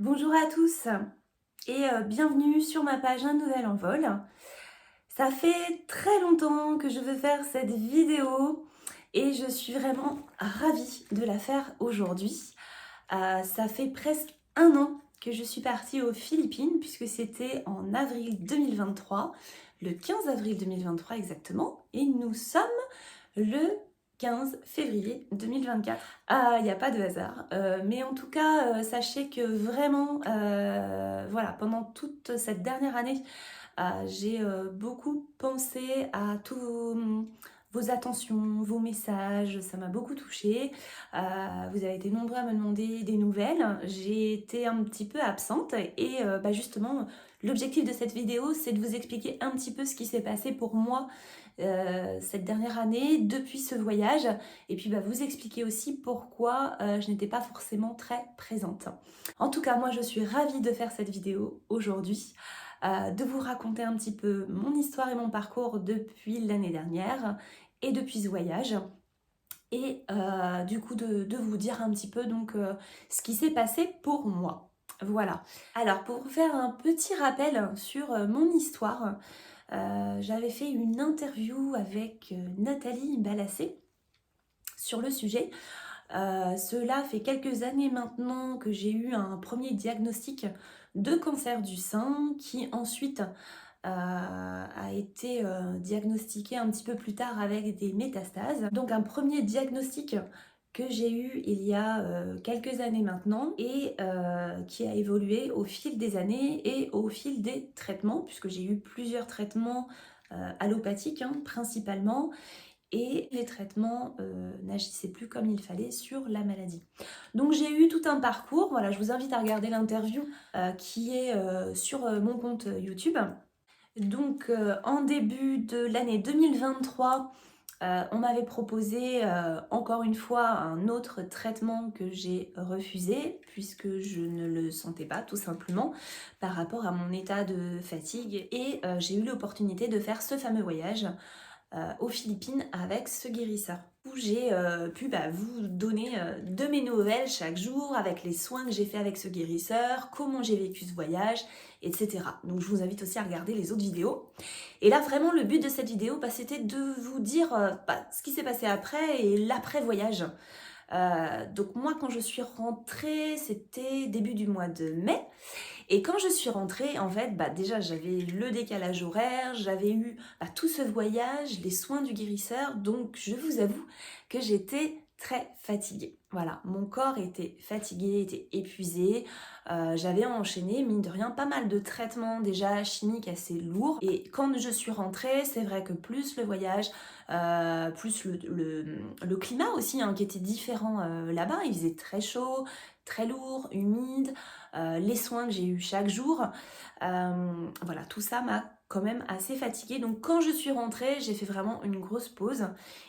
Bonjour à tous et bienvenue sur ma page Un Nouvel Envol. Ça fait très longtemps que je veux faire cette vidéo et je suis vraiment ravie de la faire aujourd'hui. Ça fait presque un an que je suis partie aux Philippines puisque c'était en avril 2023, le 15 avril 2023 exactement, et nous sommes le 15 février 2024. Il n'y a pas de hasard, mais en tout cas, sachez que vraiment, voilà, pendant toute cette dernière année, j'ai beaucoup pensé à tous vos attentions, vos messages, ça m'a beaucoup touchée. Vous avez été nombreux à me demander des nouvelles. J'ai été un petit peu absente et justement, l'objectif de cette vidéo, c'est de vous expliquer un petit peu ce qui s'est passé pour moi cette dernière année depuis ce voyage et puis vous expliquer aussi pourquoi je n'étais pas forcément très présente. En tout cas, moi je suis ravie de faire cette vidéo aujourd'hui, de vous raconter un petit peu mon histoire et mon parcours depuis l'année dernière et depuis ce voyage. Et du coup de vous dire un petit peu donc ce qui s'est passé pour moi. Voilà. Alors pour vous faire un petit rappel sur mon histoire, j'avais fait une interview avec Nathalie Balassé sur le sujet. Cela fait quelques années maintenant que j'ai eu un premier diagnostic de cancer du sein qui ensuite a été diagnostiqué un petit peu plus tard avec des métastases. Donc un premier diagnostic que j'ai eu il y a quelques années maintenant et qui a évolué au fil des années et au fil des traitements, puisque j'ai eu plusieurs traitements allopathiques principalement, et les traitements n'agissaient plus comme il fallait sur la maladie. Donc j'ai eu tout un parcours, voilà, je vous invite à regarder l'interview qui est sur mon compte YouTube. Donc en début de l'année 2023, on m'avait proposé encore une fois un autre traitement que j'ai refusé puisque je ne le sentais pas tout simplement par rapport à mon état de fatigue, et j'ai eu l'opportunité de faire ce fameux voyage aux Philippines avec ce guérisseur, où j'ai pu vous donner de mes nouvelles chaque jour avec les soins que j'ai fait avec ce guérisseur, comment j'ai vécu ce voyage, etc. Donc je vous invite aussi à regarder les autres vidéos. Et là vraiment le but de cette vidéo, c'était de vous dire ce qui s'est passé après et l'après voyage. Donc moi quand je suis rentrée, c'était début du mois de mai. Et quand je suis rentrée, en fait, déjà j'avais le décalage horaire, j'avais eu tout ce voyage, les soins du guérisseur, donc je vous avoue que j'étais très fatiguée. Voilà, mon corps était fatigué, était épuisé. J'avais enchaîné, mine de rien, pas mal de traitements déjà chimiques assez lourds. Et quand je suis rentrée, c'est vrai que plus le voyage, plus le climat aussi, qui était différent là-bas, il faisait très chaud, très lourd, humide. Les soins que j'ai eus chaque jour, voilà, tout ça m'a quand même assez fatiguée. Donc quand je suis rentrée, j'ai fait vraiment une grosse pause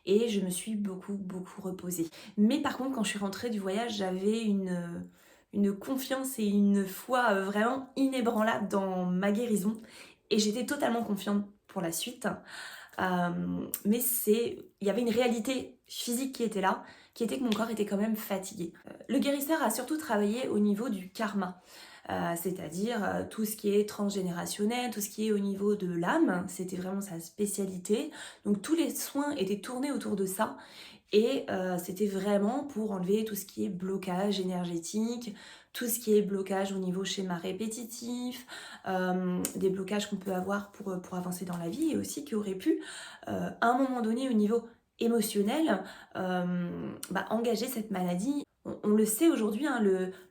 et je me suis beaucoup reposée. Mais par contre, quand je suis rentrée du voyage, j'avais une confiance et une foi vraiment inébranlable dans ma guérison et j'étais totalement confiante pour la suite. Mais il y avait une réalité physique qui était là, qui était que mon corps était quand même fatigué. Le guérisseur a surtout travaillé au niveau du karma, c'est-à-dire tout ce qui est transgénérationnel, tout ce qui est au niveau de l'âme, c'était vraiment sa spécialité. Donc tous les soins étaient tournés autour de ça. Et c'était vraiment pour enlever tout ce qui est blocage énergétique, tout ce qui est blocage au niveau schéma répétitif, des blocages qu'on peut avoir pour avancer dans la vie, et aussi qui auraient pu, à un moment donné, au niveau émotionnel, engager cette maladie. On le sait aujourd'hui,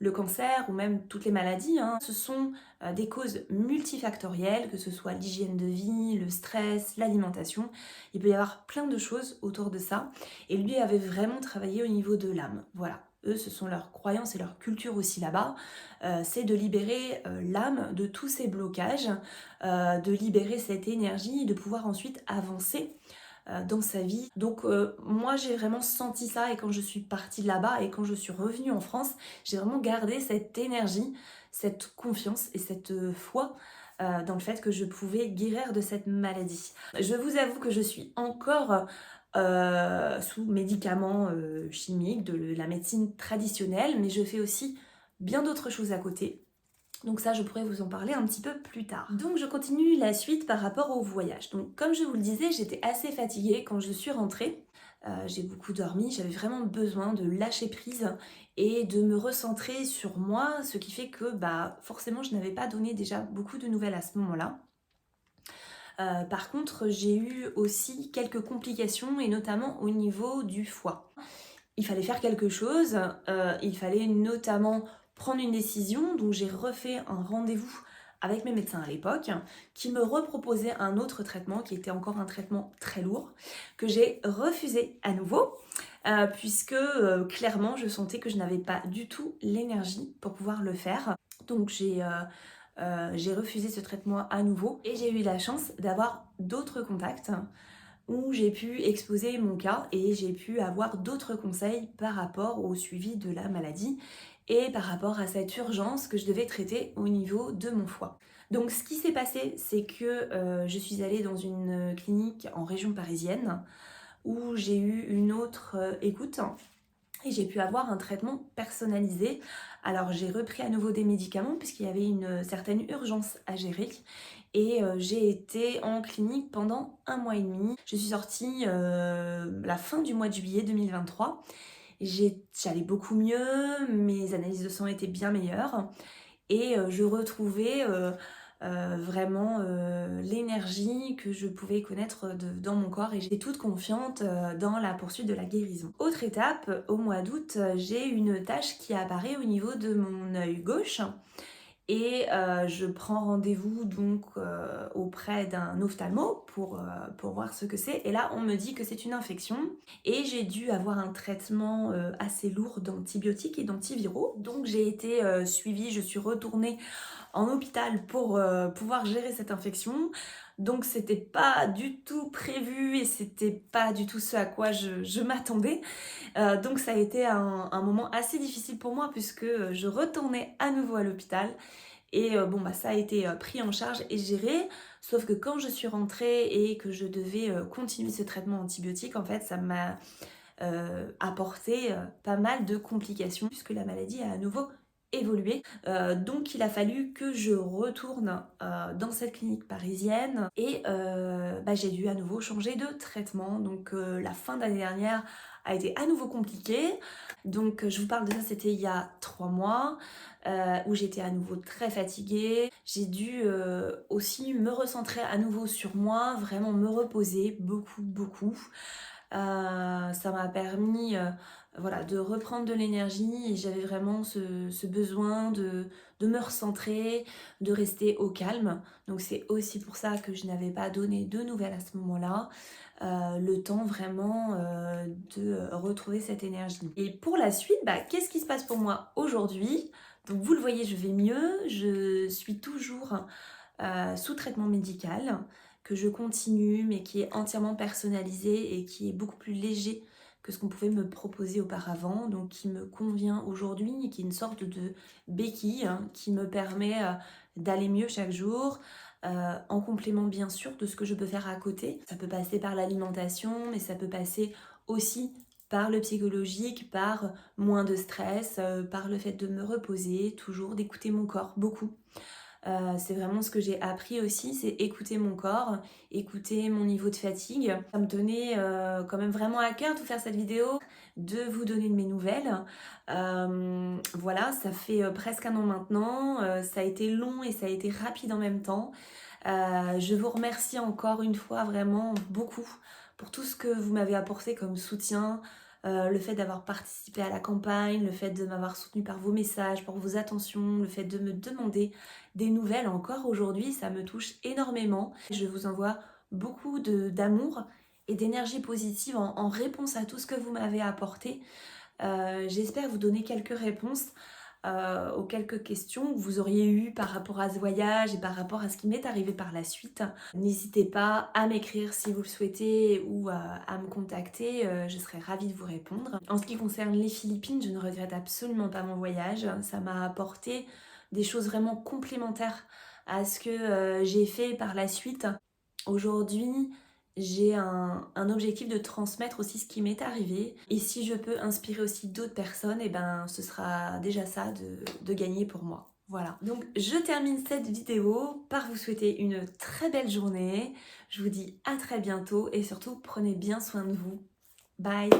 le cancer ou même toutes les maladies, ce sont des causes multifactorielles, que ce soit l'hygiène de vie, le stress, l'alimentation. Il peut y avoir plein de choses autour de ça. Et lui avait vraiment travaillé au niveau de l'âme. Voilà. Eux, ce sont leurs croyances et leur culture aussi là-bas. C'est de libérer l'âme de tous ces blocages, de libérer cette énergie, de pouvoir ensuite avancer dans sa vie. Donc moi j'ai vraiment senti ça, et quand je suis partie de là-bas et quand je suis revenue en France, j'ai vraiment gardé cette énergie, cette confiance et cette foi dans le fait que je pouvais guérir de cette maladie. Je vous avoue que je suis encore sous médicaments chimiques, de la médecine traditionnelle, mais je fais aussi bien d'autres choses à côté. Donc ça, je pourrais vous en parler un petit peu plus tard. Donc je continue la suite par rapport au voyage. Donc comme je vous le disais, j'étais assez fatiguée quand je suis rentrée. J'ai beaucoup dormi, j'avais vraiment besoin de lâcher prise et de me recentrer sur moi, ce qui fait que forcément je n'avais pas donné déjà beaucoup de nouvelles à ce moment-là. Par contre, j'ai eu aussi quelques complications et notamment au niveau du foie. Il fallait faire quelque chose, il fallait notamment prendre une décision, donc j'ai refait un rendez-vous avec mes médecins à l'époque, qui me reproposaient un autre traitement, qui était encore un traitement très lourd, que j'ai refusé à nouveau, puisque clairement je sentais que je n'avais pas du tout l'énergie pour pouvoir le faire. Donc j'ai refusé ce traitement à nouveau et j'ai eu la chance d'avoir d'autres contacts où j'ai pu exposer mon cas et j'ai pu avoir d'autres conseils par rapport au suivi de la maladie et par rapport à cette urgence que je devais traiter au niveau de mon foie. Donc ce qui s'est passé, c'est que je suis allée dans une clinique en région parisienne où j'ai eu une autre écoute et j'ai pu avoir un traitement personnalisé. Alors j'ai repris à nouveau des médicaments puisqu'il y avait une certaine urgence à gérer. Et j'ai été en clinique pendant 1 mois et demi. Je suis sortie la fin du mois de juillet 2023. J'allais beaucoup mieux, mes analyses de sang étaient bien meilleures. Et je retrouvais vraiment l'énergie que je pouvais connaître dans mon corps et j'étais toute confiante dans la poursuite de la guérison. Autre étape, au mois d'août, j'ai une tache qui apparaît au niveau de mon œil gauche et je prends rendez-vous donc auprès d'un ophtalmo pour voir ce que c'est. Et là, on me dit que c'est une infection et j'ai dû avoir un traitement assez lourd d'antibiotiques et d'antiviraux. Donc j'ai été suivie, je suis retournée en hôpital pour pouvoir gérer cette infection. Donc c'était pas du tout prévu et c'était pas du tout ce à quoi je m'attendais. Donc ça a été un moment assez difficile pour moi puisque je retournais à nouveau à l'hôpital et ça a été pris en charge et géré. Sauf que quand je suis rentrée et que je devais continuer ce traitement antibiotique, en fait ça m'a apporté pas mal de complications puisque la maladie a à nouveau évolué. Donc il a fallu que je retourne dans cette clinique parisienne et j'ai dû à nouveau changer de traitement. Donc la fin d'année dernière a été à nouveau compliquée. Donc je vous parle de ça, c'était il y a 3 mois où j'étais à nouveau très fatiguée. J'ai dû aussi me recentrer à nouveau sur moi, vraiment me reposer beaucoup. Ça m'a permis de reprendre de l'énergie et j'avais vraiment ce besoin de me recentrer, de rester au calme. Donc c'est aussi pour ça que je n'avais pas donné de nouvelles à ce moment-là. Le temps vraiment de retrouver cette énergie. Et pour la suite, qu'est-ce qui se passe pour moi aujourd'hui? Donc vous le voyez, je vais mieux, je suis toujours sous traitement médical que je continue mais qui est entièrement personnalisé et qui est beaucoup plus léger que ce qu'on pouvait me proposer auparavant, donc qui me convient aujourd'hui et qui est une sorte de béquille qui me permet d'aller mieux chaque jour, en complément bien sûr de ce que je peux faire à côté. Ça peut passer par l'alimentation, mais ça peut passer aussi par le psychologique, par moins de stress, par le fait de me reposer, toujours d'écouter mon corps, beaucoup. C'est vraiment ce que j'ai appris aussi, c'est écouter mon corps, écouter mon niveau de fatigue. Ça me tenait quand même vraiment à cœur de faire cette vidéo, de vous donner de mes nouvelles. Voilà, ça fait presque 1 an maintenant, ça a été long et ça a été rapide en même temps. Je vous remercie encore une fois vraiment beaucoup pour tout ce que vous m'avez apporté comme soutien, le fait d'avoir participé à la campagne, le fait de m'avoir soutenu par vos messages, par vos attentions, le fait de me demander des nouvelles encore aujourd'hui, ça me touche énormément. Je vous envoie beaucoup d'amour et d'énergie positive en réponse à tout ce que vous m'avez apporté. J'espère vous donner quelques réponses aux quelques questions que vous auriez eues par rapport à ce voyage et par rapport à ce qui m'est arrivé par la suite. N'hésitez pas à m'écrire si vous le souhaitez ou à me contacter, je serai ravie de vous répondre. En ce qui concerne les Philippines, je ne regrette absolument pas mon voyage, ça m'a apporté des choses vraiment complémentaires à ce que j'ai fait par la suite. Aujourd'hui, j'ai un objectif de transmettre aussi ce qui m'est arrivé. Et si je peux inspirer aussi d'autres personnes, et ben ce sera déjà ça de gagner pour moi. Voilà, donc je termine cette vidéo par vous souhaiter une très belle journée. Je vous dis à très bientôt et surtout prenez bien soin de vous. Bye!